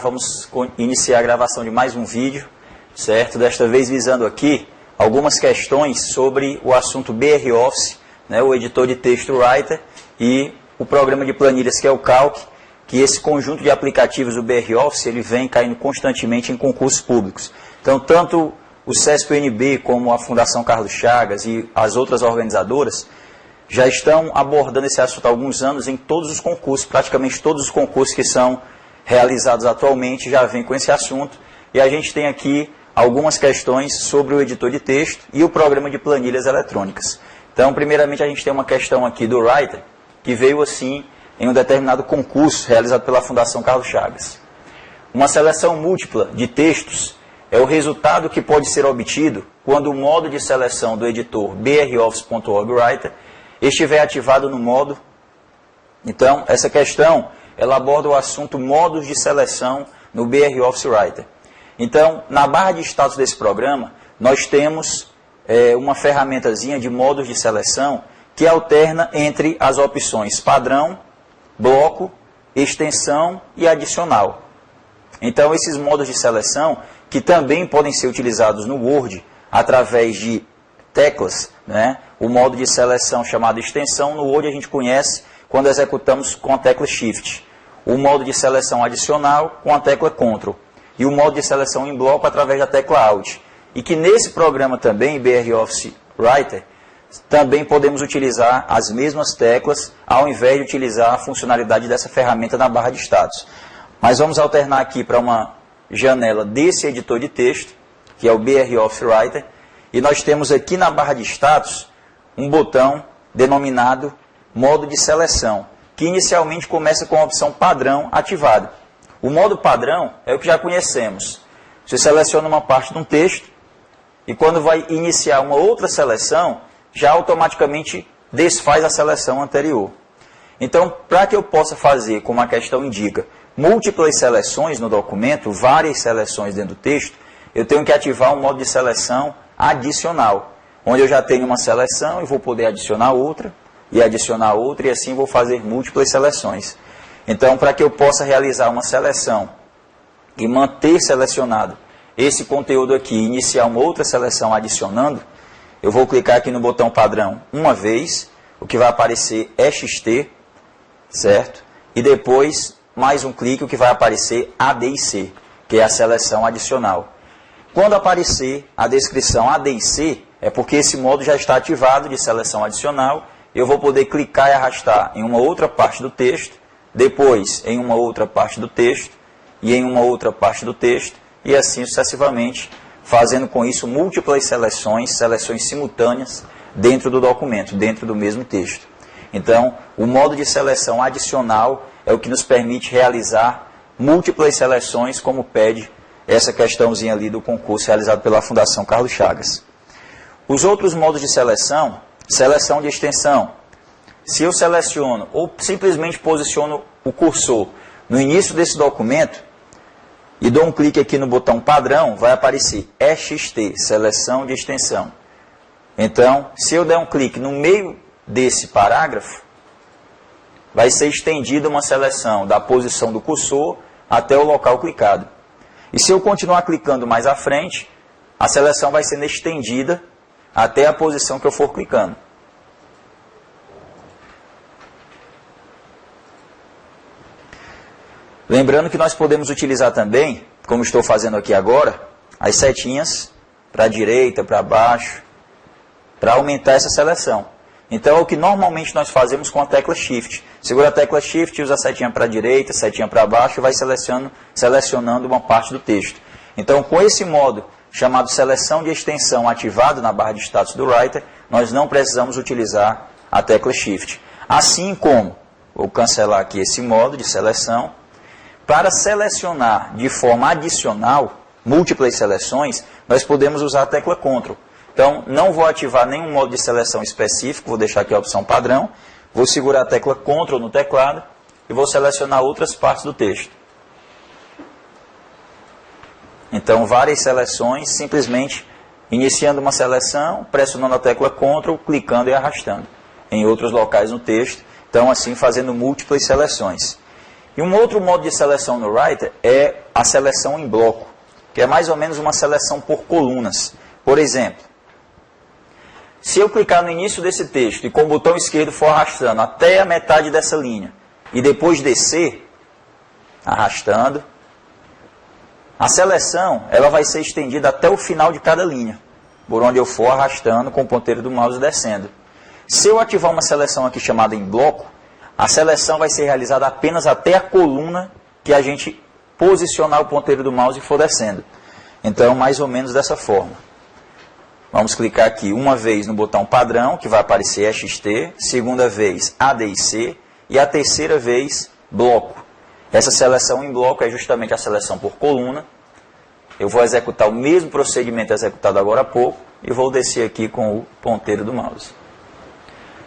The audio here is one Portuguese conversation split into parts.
Vamos iniciar a gravação de mais um vídeo, certo? Desta vez visando aqui algumas questões sobre o assunto BR Office, né, o editor de texto Writer e o programa de planilhas que é o Calc, que esse conjunto de aplicativos do BR Office ele vem caindo constantemente em concursos públicos. Então, tanto o CESP-UNB como a Fundação Carlos Chagas e as outras organizadoras já estão abordando esse assunto há alguns anos em todos os concursos, praticamente todos os concursos que são realizados atualmente já vêm com esse assunto, e a gente tem aqui algumas questões sobre o editor de texto e o programa de planilhas eletrônicas. Então, primeiramente, a gente tem uma questão aqui do Writer, que veio assim em um determinado concurso realizado pela Fundação Carlos Chagas. Uma seleção múltipla de textos é o resultado que pode ser obtido quando o modo de seleção do editor broffice.org Writer estiver ativado no modo. Então, essa questão ela aborda o assunto modos de seleção no BR Office Writer. Então, na barra de status desse programa, nós temos uma ferramentazinha de modos de seleção que alterna entre as opções padrão, bloco, extensão e adicional. Então, esses modos de seleção, que também podem ser utilizados no Word através de teclas, né? O modo de seleção chamado extensão, no Word a gente conhece quando executamos com a tecla Shift. O modo de seleção adicional com a tecla Ctrl. E o modo de seleção em bloco através da tecla Alt. E que nesse programa também, BR Office Writer, também podemos utilizar as mesmas teclas ao invés de utilizar a funcionalidade dessa ferramenta na barra de status. Mas vamos alternar aqui para uma janela desse editor de texto, que é o BR Office Writer, e nós temos aqui na barra de status um botão denominado modo de seleção, que inicialmente começa com a opção padrão ativada. O modo padrão é o que já conhecemos. Você seleciona uma parte de um texto e quando vai iniciar uma outra seleção, já automaticamente desfaz a seleção anterior. Então, para que eu possa fazer, como a questão indica, múltiplas seleções no documento, várias seleções dentro do texto, eu tenho que ativar um modo de seleção adicional, onde eu já tenho uma seleção e vou poder adicionar outra, e assim vou fazer múltiplas seleções. Então, para que eu possa realizar uma seleção e manter selecionado esse conteúdo aqui, iniciar uma outra seleção adicionando, eu vou clicar aqui no botão padrão uma vez, o que vai aparecer é XT, certo? E depois, mais um clique, o que vai aparecer AD e C, que é a seleção adicional. Quando aparecer a descrição AD e C, é porque esse modo já está ativado de seleção adicional. Eu vou poder clicar e arrastar em uma outra parte do texto, depois em uma outra parte do texto, e em uma outra parte do texto, e assim sucessivamente, fazendo com isso múltiplas seleções simultâneas dentro do documento, dentro do mesmo texto. Então, o modo de seleção adicional é o que nos permite realizar múltiplas seleções, como pede essa questãozinha ali do concurso realizado pela Fundação Carlos Chagas. Os outros modos de seleção, seleção de extensão. Se eu seleciono ou simplesmente posiciono o cursor no início desse documento e dou um clique aqui no botão padrão, vai aparecer EXT, seleção de extensão. Então, se eu der um clique no meio desse parágrafo, vai ser estendida uma seleção da posição do cursor até o local clicado. E se eu continuar clicando mais à frente, a seleção vai sendo estendida até a posição que eu for clicando. Lembrando que nós podemos utilizar também, como estou fazendo aqui agora, as setinhas para a direita, para baixo, para aumentar essa seleção. Então é o que normalmente nós fazemos com a tecla Shift. Segura a tecla Shift, usa a setinha para a direita, setinha para baixo e vai selecionando uma parte do texto. Então com esse modo chamado seleção de extensão ativado na barra de status do Writer, nós não precisamos utilizar a tecla Shift. Assim como, vou cancelar aqui esse modo de seleção, para selecionar de forma adicional múltiplas seleções, nós podemos usar a tecla Ctrl. Então, não vou ativar nenhum modo de seleção específico, vou deixar aqui a opção padrão, vou segurar a tecla Ctrl no teclado e vou selecionar outras partes do texto. Então, várias seleções, simplesmente iniciando uma seleção, pressionando a tecla Ctrl, clicando e arrastando em outros locais no texto. Então, assim, fazendo múltiplas seleções. E um outro modo de seleção no Writer é a seleção em bloco, que é mais ou menos uma seleção por colunas. Por exemplo, se eu clicar no início desse texto e com o botão esquerdo for arrastando até a metade dessa linha, e depois descer, arrastando, a seleção ela vai ser estendida até o final de cada linha, por onde eu for arrastando com o ponteiro do mouse descendo. Se eu ativar uma seleção aqui chamada em bloco, a seleção vai ser realizada apenas até a coluna que a gente posicionar o ponteiro do mouse e for descendo. Então, mais ou menos dessa forma. Vamos clicar aqui uma vez no botão padrão, que vai aparecer EXT, segunda vez ADIC e a terceira vez bloco. Essa seleção em bloco é justamente a seleção por coluna. Eu vou executar o mesmo procedimento executado agora há pouco e vou descer aqui com o ponteiro do mouse.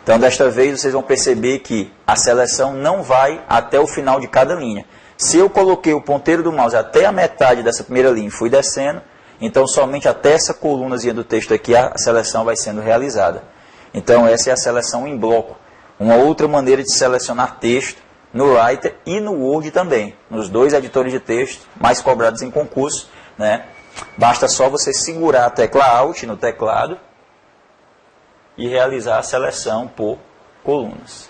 Então, desta vez, vocês vão perceber que a seleção não vai até o final de cada linha. Se eu coloquei o ponteiro do mouse até a metade dessa primeira linha e fui descendo, então somente até essa colunazinha do texto aqui a seleção vai sendo realizada. Então, essa é a seleção em bloco. Uma outra maneira de selecionar texto no Writer e no Word também, nos dois editores de texto mais cobrados em concurso, né? Basta só você segurar a tecla Alt no teclado e realizar a seleção por colunas.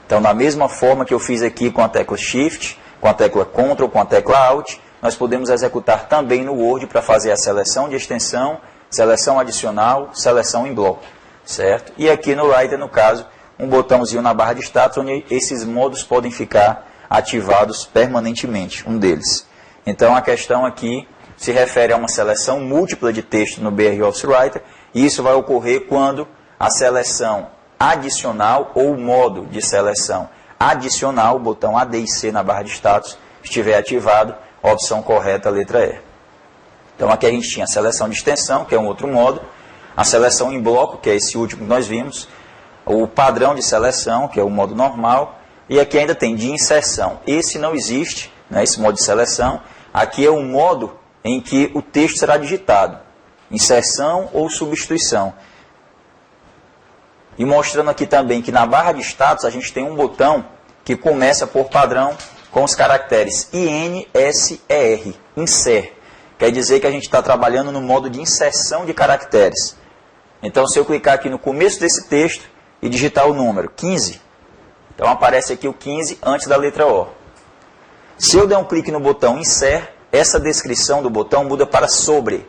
Então, da mesma forma que eu fiz aqui com a tecla Shift, com a tecla Ctrl, com a tecla Alt, nós podemos executar também no Word para fazer a seleção de extensão, seleção adicional, seleção em bloco, certo? E aqui no Writer, no caso, um botãozinho na barra de status, onde esses modos podem ficar ativados permanentemente, um deles. Então, a questão aqui se refere a uma seleção múltipla de texto no BR Office Writer, e isso vai ocorrer quando a seleção adicional ou o modo de seleção adicional, o botão ADIC na barra de status, estiver ativado, a opção correta, a letra E. Então aqui a gente tinha a seleção de extensão, que é um outro modo, a seleção em bloco, que é esse último que nós vimos, o padrão de seleção, que é o modo normal, e aqui ainda tem de inserção. Esse não existe, né, esse modo de seleção. Aqui é o modo em que o texto será digitado, inserção ou substituição. E mostrando aqui também que na barra de status a gente tem um botão que começa por padrão com os caracteres INSER, insert. Quer dizer que a gente está trabalhando no modo de inserção de caracteres. Então, se eu clicar aqui no começo desse texto e digitar o número 15, então aparece aqui o 15 antes da letra O. Se eu der um clique no botão insert, essa descrição do botão muda para sobre.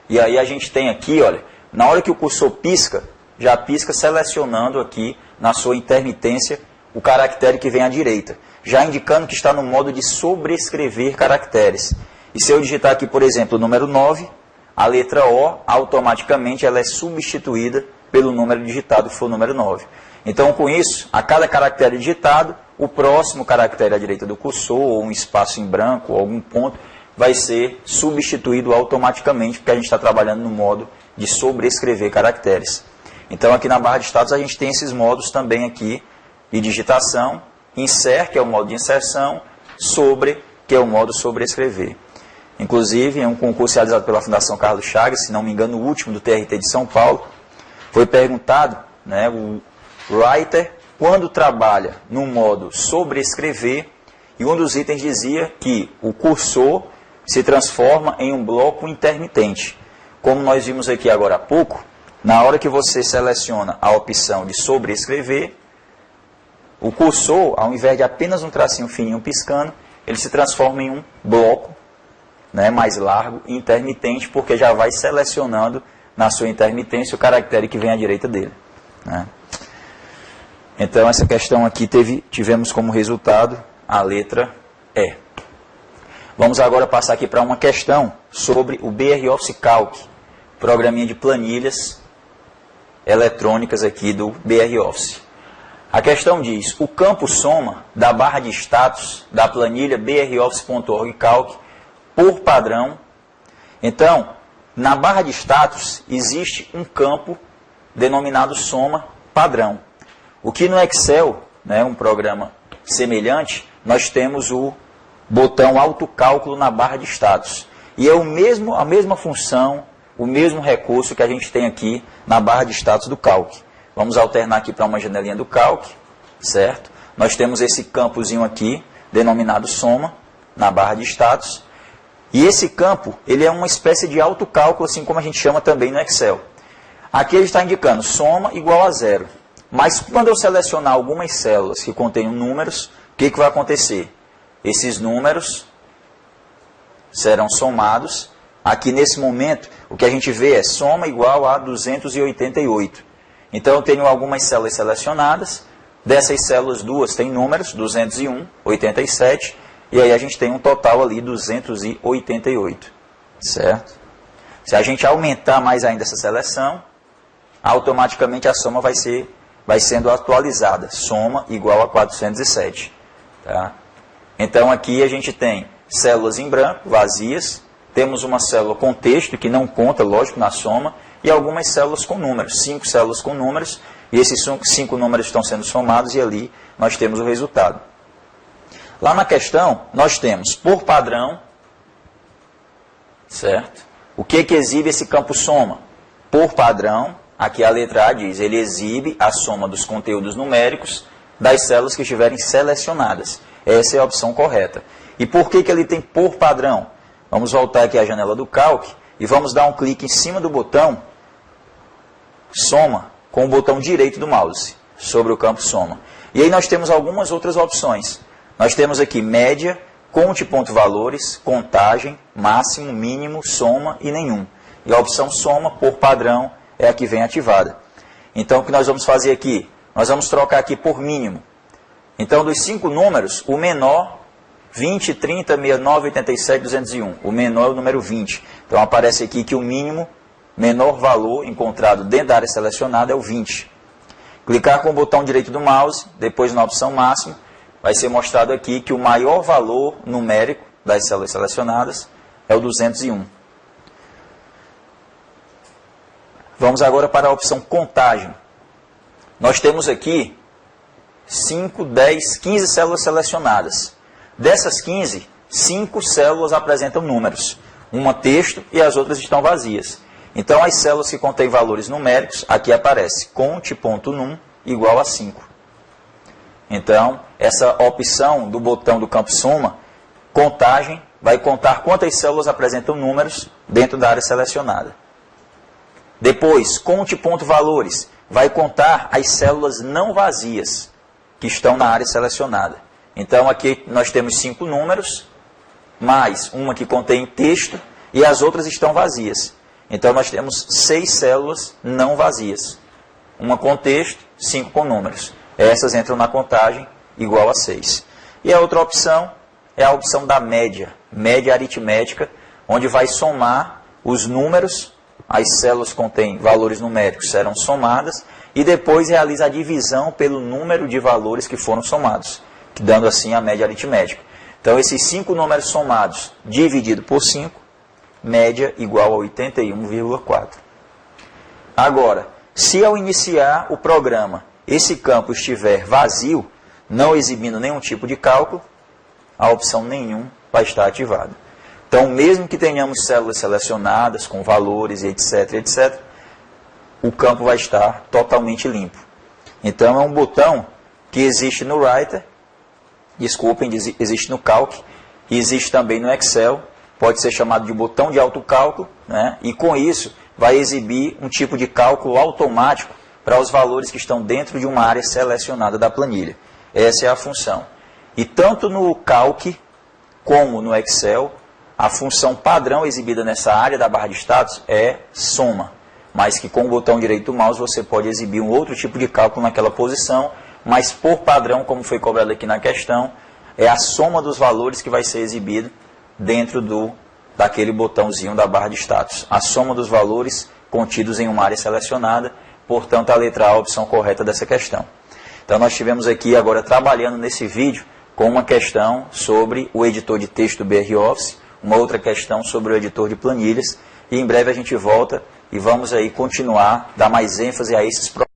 E aí a gente tem aqui, olha, na hora que o cursor pisca, já pisca selecionando aqui na sua intermitência o caractere que vem à direita, já indicando que está no modo de sobrescrever caracteres. E se eu digitar aqui, por exemplo, o número 9, a letra O, automaticamente ela é substituída pelo número digitado, que for o número 9. Então, com isso, a cada caractere digitado, o próximo caractere à direita do cursor, ou um espaço em branco, ou algum ponto, vai ser substituído automaticamente, porque a gente está trabalhando no modo de sobrescrever caracteres. Então, aqui na barra de status, a gente tem esses modos também aqui, de digitação, insert, que é o modo de inserção, sobre, que é o modo sobrescrever. Inclusive, em um concurso realizado pela Fundação Carlos Chagas, se não me engano, o último do TRT de São Paulo, foi perguntado, né, o Writer, quando trabalha no modo sobrescrever, e um dos itens dizia que o cursor se transforma em um bloco intermitente. Como nós vimos aqui agora há pouco, na hora que você seleciona a opção de sobrescrever, o cursor, ao invés de apenas um tracinho fininho piscando, ele se transforma em um bloco, né, mais largo e intermitente, porque já vai selecionando na sua intermitência o caractere que vem à direita dele, né? Então, essa questão aqui tivemos como resultado a letra E. Vamos agora passar aqui para uma questão sobre o BR Office Calc, programinha de planilhas eletrônicas aqui do BR Office. A questão diz, o campo soma da barra de status da planilha broffice.org Calc, por padrão. Então, na barra de status existe um campo denominado soma padrão. O que no Excel, né, um programa semelhante, nós temos o botão autocálculo na barra de status. E é a mesma função, o mesmo recurso que a gente tem aqui na barra de status do Calc. Vamos alternar aqui para uma janelinha do Calc, certo? nós temos esse campozinho aqui, denominado soma, na barra de status. E esse campo, ele é uma espécie de autocálculo, assim como a gente chama também no Excel. Aqui ele está indicando soma igual a 0. Mas quando eu selecionar algumas células que contenham números, o que vai acontecer? Esses números serão somados. Aqui nesse momento, o que a gente vê é soma igual a 288. Então eu tenho algumas células selecionadas. Dessas células, duas têm números, 201, 87. E aí a gente tem um total ali, 288. Certo? Se a gente aumentar mais ainda essa seleção, automaticamente a soma vai sendo atualizada. Soma igual a 407. Tá? Então aqui a gente tem células em branco, vazias. Temos uma célula com texto, que não conta, lógico, na soma. E algumas células com números, 5 células com números. E esses 5 números estão sendo somados e ali nós temos o resultado. Lá na questão, nós temos, por padrão, certo? O que exibe esse campo soma? Por padrão, aqui a letra A diz, ele exibe a soma dos conteúdos numéricos das células que estiverem selecionadas. Essa é a opção correta. E por que ele tem por padrão? Vamos voltar aqui à janela do Calc e vamos dar um clique em cima do botão Soma com o botão direito do mouse sobre o campo Soma. E aí nós temos algumas outras opções. Nós temos aqui média, conte ponto valores, contagem, máximo, mínimo, soma e nenhum. E a opção soma, por padrão, é a que vem ativada. Então o que nós vamos fazer aqui? Nós vamos trocar aqui por mínimo. Então dos 5 números, o menor, 20, 30, 69, 87, 201. O menor é o número 20. Então aparece aqui que o mínimo, menor valor encontrado dentro da área selecionada é o 20. Clicar com o botão direito do mouse, depois na opção máximo, vai ser mostrado aqui que o maior valor numérico das células selecionadas é o 201. Vamos agora para a opção contagem. Nós temos aqui 5, 10, 15 células selecionadas. Dessas 15, 5 células apresentam números. Uma texto e as outras estão vazias. Então as células que contêm valores numéricos, aqui aparece conte.num igual a 5. Então, essa opção do botão do campo soma, contagem, vai contar quantas células apresentam números dentro da área selecionada. Depois, conte.valores, vai contar as células não vazias que estão na área selecionada. Então, aqui nós temos 5 números, mais uma que contém texto, e as outras estão vazias. Então, nós temos 6 células não vazias. Uma com texto, 5 com números. Essas entram na contagem igual a 6. E a outra opção é a opção da média, média aritmética, onde vai somar os números, as células que contêm valores numéricos serão somadas, e depois realiza a divisão pelo número de valores que foram somados, dando assim a média aritmética. Então, esses 5 números somados dividido por 5, média igual a 81,4. Agora, se ao iniciar o programa, esse campo estiver vazio, não exibindo nenhum tipo de cálculo, a opção nenhum vai estar ativada. Então, mesmo que tenhamos células selecionadas com valores, etc., etc., o campo vai estar totalmente limpo. Então, é um botão que existe no Writer, desculpem, existe no Calc, e existe também no Excel, pode ser chamado de botão de autocálculo, né? E com isso vai exibir um tipo de cálculo automático para os valores que estão dentro de uma área selecionada da planilha. Essa é a função. E tanto no Calc como no Excel, a função padrão exibida nessa área da barra de status é soma, mas que com o botão direito do mouse você pode exibir um outro tipo de cálculo naquela posição, mas por padrão, como foi cobrado aqui na questão, é a soma dos valores que vai ser exibida dentro daquele botãozinho da barra de status. A soma dos valores contidos em uma área selecionada, portanto a letra A é a opção correta dessa questão. Então nós estivemos aqui agora trabalhando nesse vídeo com uma questão sobre o editor de texto BROffice, uma outra questão sobre o editor de planilhas, e em breve a gente volta e vamos aí continuar, dar mais ênfase a esses problemas.